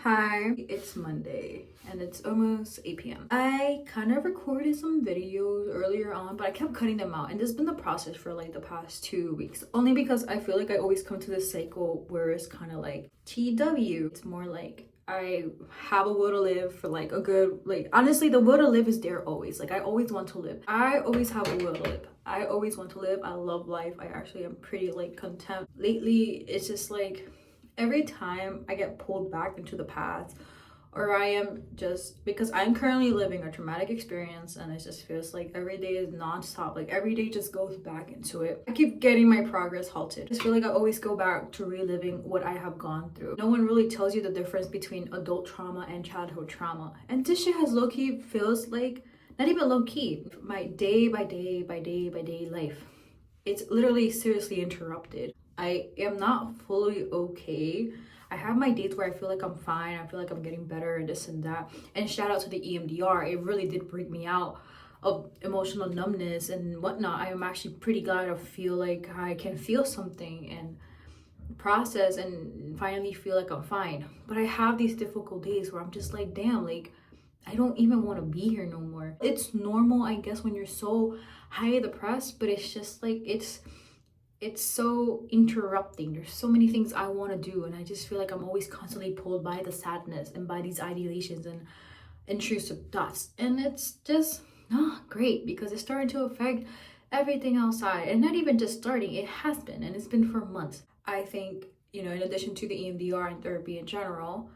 Hi, it's Monday and it's almost 8 p.m. I kind of recorded some videos earlier on, but I kept cutting them out, and this has been the process for like the past 2 weeks. Only because I feel like I always come to this cycle where it's kind of like TW. It's more like I have a will to live for like a good, like honestly, the will to live is there always. Like I always want to live. I always have a will to live. I always want to live. I love life. I actually am pretty like content. Lately, it's just like every time I get pulled back into the past, or I am just because I'm currently living a traumatic experience and it just feels like every day is nonstop. Like every day just goes back into it. I keep getting my progress halted. I just feel like I always go back to reliving what I have gone through. No one really tells you the difference between adult trauma and childhood trauma. And this shit has low-key feels like not even low-key. My day by day by day by day life. It's literally seriously interrupted. I am not fully okay. I have my days where I feel like I'm fine. I feel like I'm getting better and this and that. And shout out to the EMDR. It really did break me out of emotional numbness and whatnot. I am actually pretty glad to feel like I can feel something and process and finally feel like I'm fine. But I have these difficult days where I'm just like, damn, like I don't even want to be here no more. It's normal, I guess, when you're so high depressed, but it's just like it's so interrupting. There's so many things I want to do, and I just feel like I'm always constantly pulled by the sadness and by these ideations and intrusive thoughts. And it's just not great because it's starting to affect everything outside. And not even just starting, it has been, and it's been for months. I think, in addition to the EMDR and therapy in general,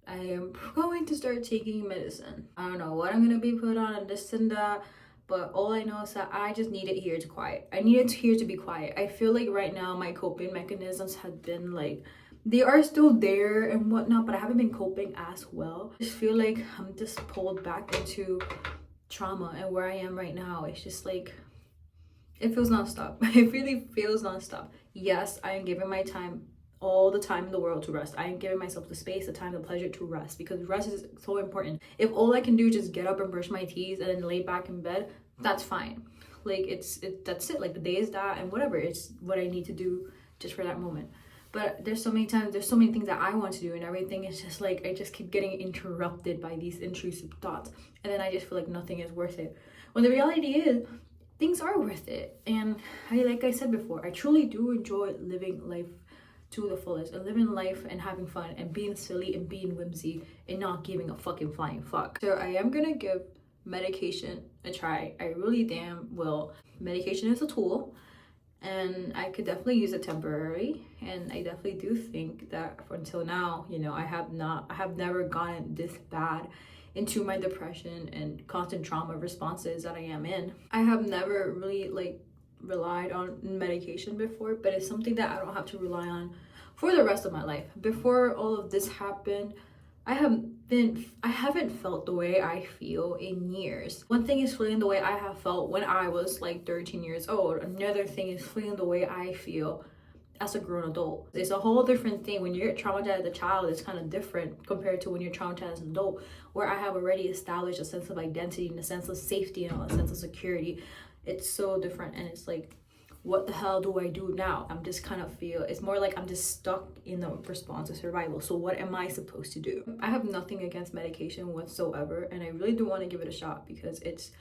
I am going to start taking medicine. I don't know what I'm gonna be put on and this and that, but all I know is that I just need it here to quiet. I need it here to be quiet. I feel like right now my coping mechanisms have been like, they are still there and whatnot, but I haven't been coping as well. I just feel like I'm just pulled back into trauma, and where I am right now, it's just like, it feels nonstop. It really feels nonstop. Yes, I am giving my time all the time in the world to rest. I am giving myself the space, the time, the pleasure to rest because rest is so important. If all I can do is just get up and brush my teeth and then lay back in bed, that's fine. Like that's it. Like the day is that and whatever. It's what I need to do just for that moment. But there's so many times, there's so many things that I want to do, and everything is just like I just keep getting interrupted by these intrusive thoughts, and then I just feel like nothing is worth it. When the reality is, things are worth it. And like I said before, I truly do enjoy living life to the fullest and living life and having fun and being silly and being whimsy and not giving a fucking flying fuck. So I am gonna give medication a try. I really damn will. Medication is a tool, and I could definitely use it temporarily. And I definitely do think that until now, I have never gotten this bad into my depression and constant trauma responses that I am in. I have never really like relied on medication before, but it's something that I don't have to rely on for the rest of my life. Before all of this happened, I haven't felt the way I feel in years. One thing is feeling the way I have felt when I was like 13 years old. Another thing is feeling the way I feel as a grown adult. It's a whole different thing. When you're traumatized as a child, it's kind of different compared to when you're traumatized as an adult, where I have already established a sense of identity and a sense of safety and a sense of security. It's so different, and it's like, what the hell do I do now? I'm just kind of feel, it's more like I'm just stuck in the response of survival. So what am I supposed to do? I have nothing against medication whatsoever, and I really do want to give it a shot because it's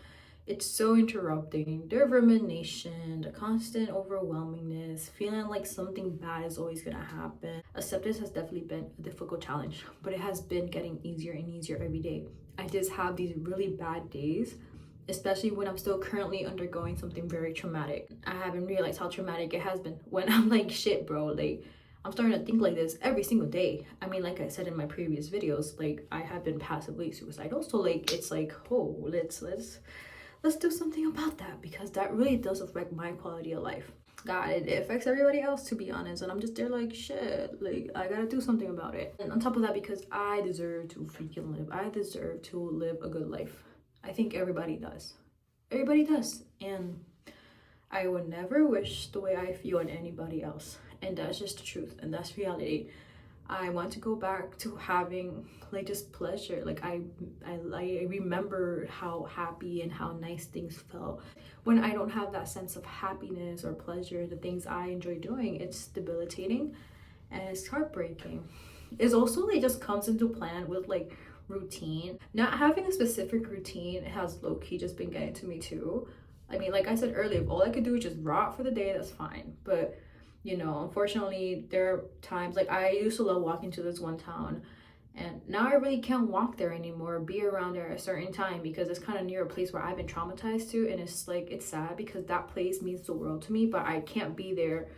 so interrupting. The rumination, the constant overwhelmingness, feeling like something bad is always gonna happen. Acceptance has definitely been a difficult challenge, but it has been getting easier and easier every day. I just have these really bad days, especially when I'm still currently undergoing something very traumatic. I haven't realized how traumatic it has been when I'm like, shit, bro, like I'm starting to think like this every single day. I mean, like I said in my previous videos, like I have been passively suicidal. So like, it's like, oh, let's do something about that, because that really does affect my quality of life. God, it affects everybody else, to be honest, and I'm just there like, shit, like I gotta do something about it. And on top of that, because I deserve to freaking live, I deserve to live a good life. I think everybody does. Everybody does. And I would never wish the way I feel on anybody else. And that's just the truth, and that's reality. I want to go back to having like just pleasure. Like I remember how happy and how nice things felt. When I don't have that sense of happiness or pleasure, the things I enjoy doing, it's debilitating and it's heartbreaking. It's also like just comes into plan with like routine. Not having a specific routine has low-key just been getting to me too. I mean, like I said earlier, if all I could do is just rot for the day, that's fine. But you know, unfortunately, there are times like I used to love walking to this one town, and now I really can't walk there anymore, be around there at a certain time because it's kind of near a place where I've been traumatized to, and it's like it's sad because that place means the world to me, but I can't be there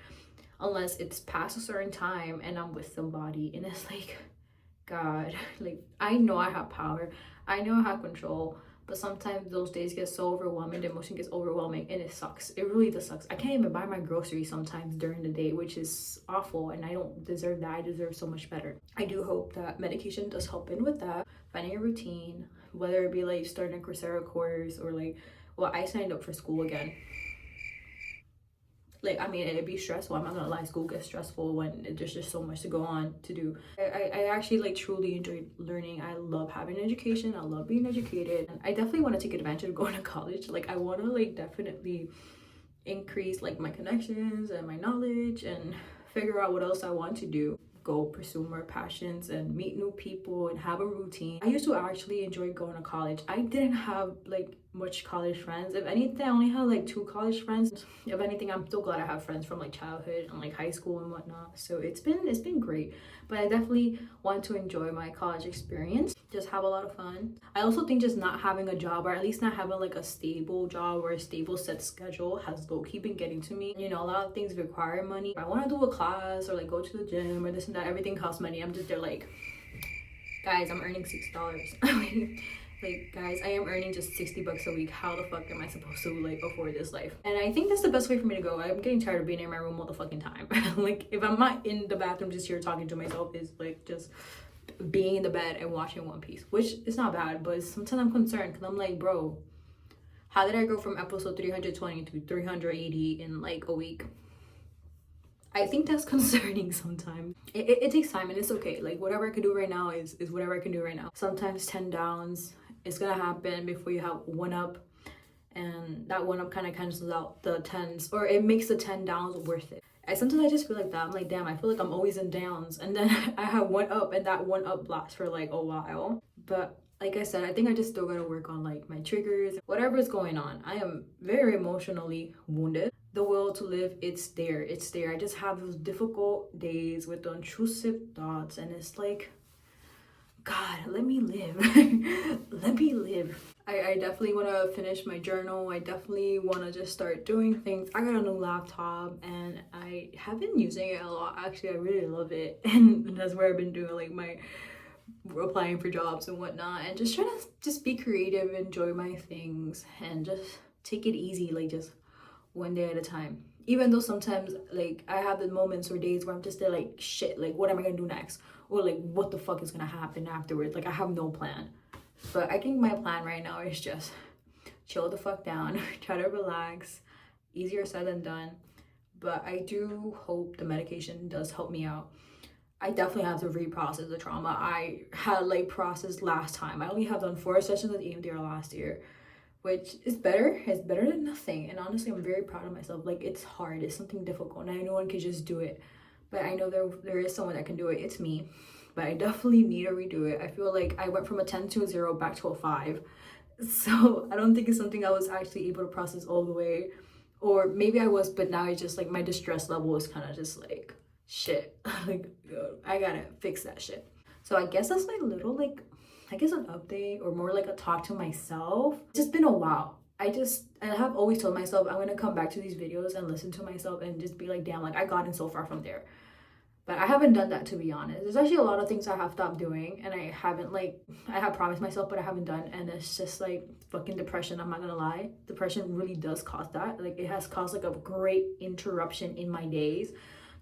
unless it's past a certain time and I'm with somebody. And it's like, God, like I know I have power, I know I have control, but sometimes those days get so overwhelming, the emotion gets overwhelming, and it sucks. It really does sucks. I can't even buy my groceries sometimes during the day, which is awful, and I don't deserve that. I deserve so much better. I do hope that medication does help in with that, finding a routine, whether it be like starting a Coursera course or like, well, I signed up for school again. Like, I mean, it'd be stressful, I'm not gonna lie. School gets stressful when there's just so much to go on to do. I actually like truly enjoy learning. I love having an education, I love being educated, and I definitely want to take advantage of going to college. Like, I want to like definitely increase like my connections and my knowledge and figure out what else I want to do, go pursue more passions and meet new people and have a routine. I used to actually enjoy going to college. I didn't have like much college friends. If anything, I only had like 2 college friends. If anything, I'm still glad I have friends from like childhood and like high school and whatnot. So it's been great. But I definitely want to enjoy my college experience, just have a lot of fun. I also think just not having a job, or at least not having like a stable job or a stable set schedule, has low-key been getting to me. You know, a lot of things require money. If I want to do a class or like go to the gym or this and that, everything costs money. I'm just there like, guys, I'm earning $6. Like, guys, I am earning just 60 bucks a week. How the fuck am I supposed to like afford this life? And I think that's the best way for me to go. I'm getting tired of being in my room all the fucking time. Like, if I'm not in the bathroom just here talking to myself, is like just being in the bed and watching One Piece, which is not bad, but sometimes I'm concerned because I'm like, bro, how did I go from episode 320 to 380 in like a week? I think that's concerning sometimes. It takes time, and it's okay. Like, whatever I can do right now is whatever I can do right now. Sometimes 10 downs, it's gonna happen before you have 1 up, and that 1 up kind of cancels out the 10s, or it makes the 10 downs worth it. Sometimes I just feel like that. I'm like, damn, I feel like I'm always in downs, and then I have 1 up, and that 1 up lasts for like a while. But like I said, I think I just still gotta work on like my triggers, whatever is going on. I am very emotionally wounded. The will to live, it's there. I just have those difficult days with the intrusive thoughts, and it's like, God, let me live. Let me live. I definitely want to finish my journal. I definitely want to just start doing things. I got a new laptop and I have been using it a lot. Actually, I really love it. And that's where I've been doing like my applying for jobs and whatnot, and just trying to just be creative, enjoy my things, and just take it easy, like just one day at a time. Even though sometimes like I have the moments or days where I'm just there like, shit, like what am I gonna do next, or like what the fuck is gonna happen afterwards. Like, I have no plan. But I think my plan right now is just chill the fuck down, try to relax. Easier said than done, but I do hope the medication does help me out. I definitely have to reprocess the trauma I had like processed last time. I only have done 4 sessions of EMDR last year, which is better. It's better than nothing. And honestly, I'm very proud of myself. Like, it's hard, it's something difficult, and I know one can just do it. But I know there is someone that can do it. It's me. But I definitely need to redo it. I feel like I went from a 10 to a 0 back to a 5. So I don't think it's something I was actually able to process all the way. Or maybe I was, but now it's just like my distress level is kind of just like, shit. Like, I gotta fix that shit. So I guess that's my little like, I guess an update, or more like a talk to myself. It's just been a while. I have always told myself I'm gonna come back to these videos and listen to myself and just be like, damn, like I gotten so far from there. But I haven't done that, to be honest. There's actually a lot of things I have stopped doing, and I haven't like, I have promised myself but I haven't done, and it's just like fucking depression. I'm not gonna lie, depression really does cause that. Like, it has caused like a great interruption in my days.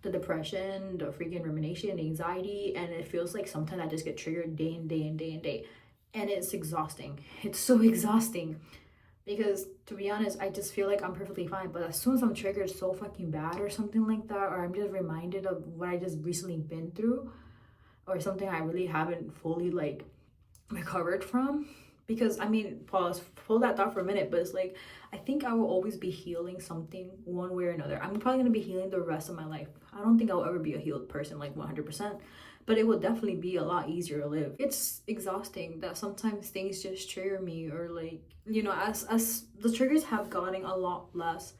The depression, the freaking rumination, the anxiety, and it feels like sometimes I just get triggered day and day and day and day, and it's exhausting. It's so exhausting, because to be honest, I just feel like I'm perfectly fine, but as soon as I'm triggered so fucking bad or something like that, or I'm just reminded of what I just recently been through, or something I really haven't fully like recovered from. Because I mean, pause, hold that thought for a minute, but it's like, I think I will always be healing something one way or another. I'm probably gonna be healing the rest of my life. I don't think I'll ever be a healed person like 100%, but it will definitely be a lot easier to live. It's exhausting that sometimes things just trigger me, or like, you know, as the triggers have gotten a lot less,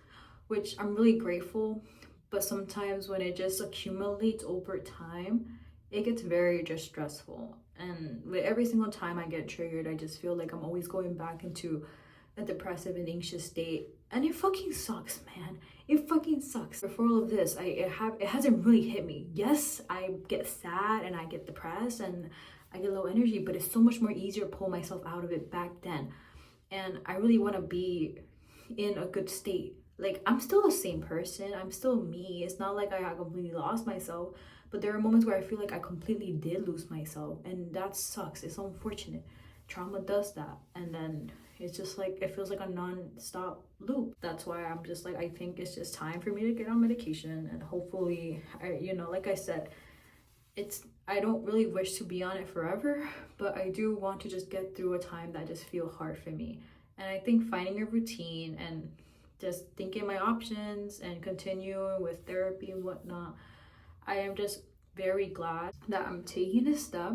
which I'm really grateful. But sometimes when it just accumulates over time, it gets very just stressful. And with every single time I get triggered, I just feel like I'm always going back into a depressive and anxious state, and it fucking sucks, man. It fucking sucks. For all of this, it hasn't really hit me. Yes, I get sad and I get depressed and I get low energy, but it's so much more easier to pull myself out of it back then. And I really want to be in a good state. Like, I'm still the same person, I'm still me. It's not like I completely lost myself, but there are moments where I feel like I completely did lose myself, and that sucks. It's unfortunate. Trauma does that, and then it's just like, it feels like a non-stop loop. That's why I'm just like, I think it's just time for me to get on medication, and hopefully, like I said, I don't really wish to be on it forever, but I do want to just get through a time that just feel hard for me. And I think finding a routine and just thinking my options and continuing with therapy and whatnot, I am just very glad that I'm taking this step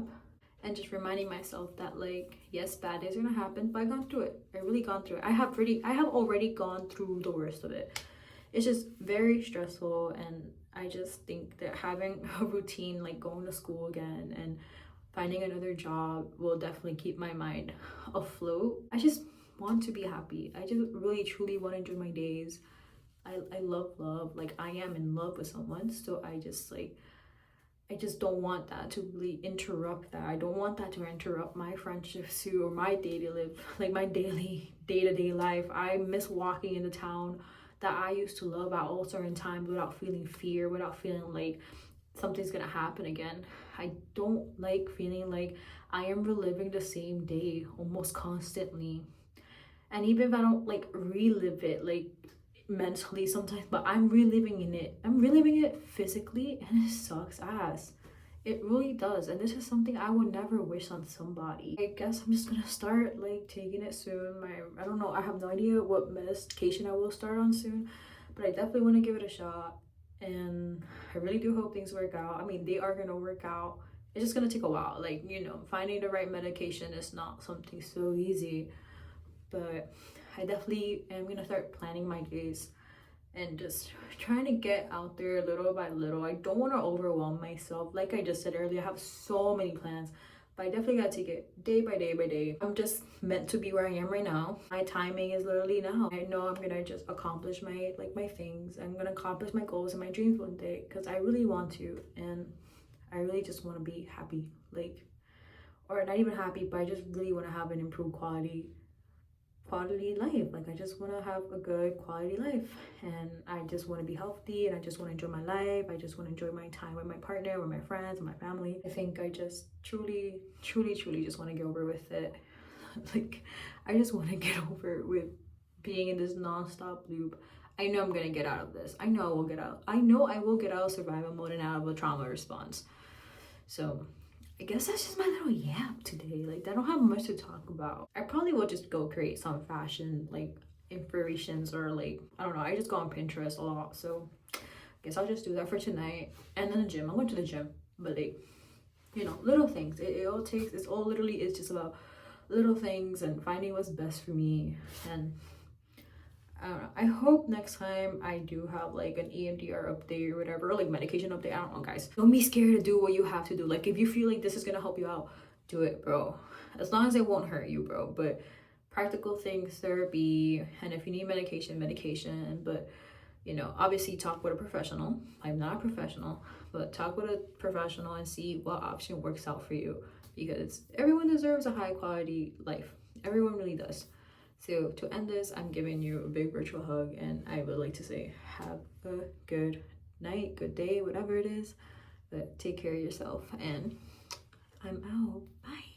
and just reminding myself that, like, yes, bad days are gonna happen, but I've gone through it. I really gone through it. I have already gone through the worst of it. It's just very stressful, and I just think that having a routine, like going to school again and finding another job, will definitely keep my mind afloat. I just want to be happy. I just really truly want to enjoy my days. I love love. Like, I am in love with someone, so I just don't want that to really interrupt that. I don't want that to interrupt my friendships too, or my daily life, like my daily day-to-day life. I miss walking in the town that I used to love at all certain times without feeling fear, without feeling like something's gonna happen again. I don't like feeling like I am reliving the same day almost constantly. And even if I don't like relive it like mentally sometimes, but I'm reliving it physically, and it sucks ass. It really does. And this is something I would never wish on somebody. I guess I'm just gonna start like taking it soon. I don't know, I have no idea what medication I will start on soon, but I definitely want to give it a shot. And I really do hope things work out. I mean, they are gonna work out. It's just gonna take a while. Like, finding the right medication is not something so easy, but I definitely am gonna start planning my days and just trying to get out there little by little. I don't want to overwhelm myself. Like I just said earlier, I have so many plans, but I definitely gotta take it day by day by day. I'm just meant to be where I am right now. My timing is literally now. I know I'm gonna just accomplish my things. I'm gonna accomplish my goals and my dreams one day, because I really want to, and I really just want to be happy, like, or not even happy, but I just really want to have an improved quality life. Like, I just want to have a good quality life, and I just want to be healthy, and I just want to enjoy my life. I just want to enjoy my time with my partner, with my friends, and my family. I think I just truly just want to get over with it. Like, I just want to get over with being in this non-stop loop. I know I'm gonna get out of this. I know I will get out. I know I will get out of survival mode and out of a trauma response. So I guess that's just my little yap today. Like, I don't have much to talk about. I probably will just go create some fashion like inspirations, or like, I don't know, I just go on Pinterest a lot, so I guess I'll just do that for tonight. And then the gym, I went to the gym, but like, little things. It's all literally, it's just about little things and finding what's best for me. And I don't know, I hope next time I do have like an EMDR update or whatever, or like medication update. I don't know, guys, don't be scared to do what you have to do. Like, if you feel like this is gonna help you out, do it, bro. As long as it won't hurt you, bro. But practical things, therapy, and if you need medication, but obviously talk with a professional. I'm not a professional, but talk with a professional and see what option works out for you, because everyone deserves a high quality life. Everyone really does. So to end this, I'm giving you a big virtual hug, and I would like to say, have a good night, good day, whatever it is, but take care of yourself, and I'm out. Bye.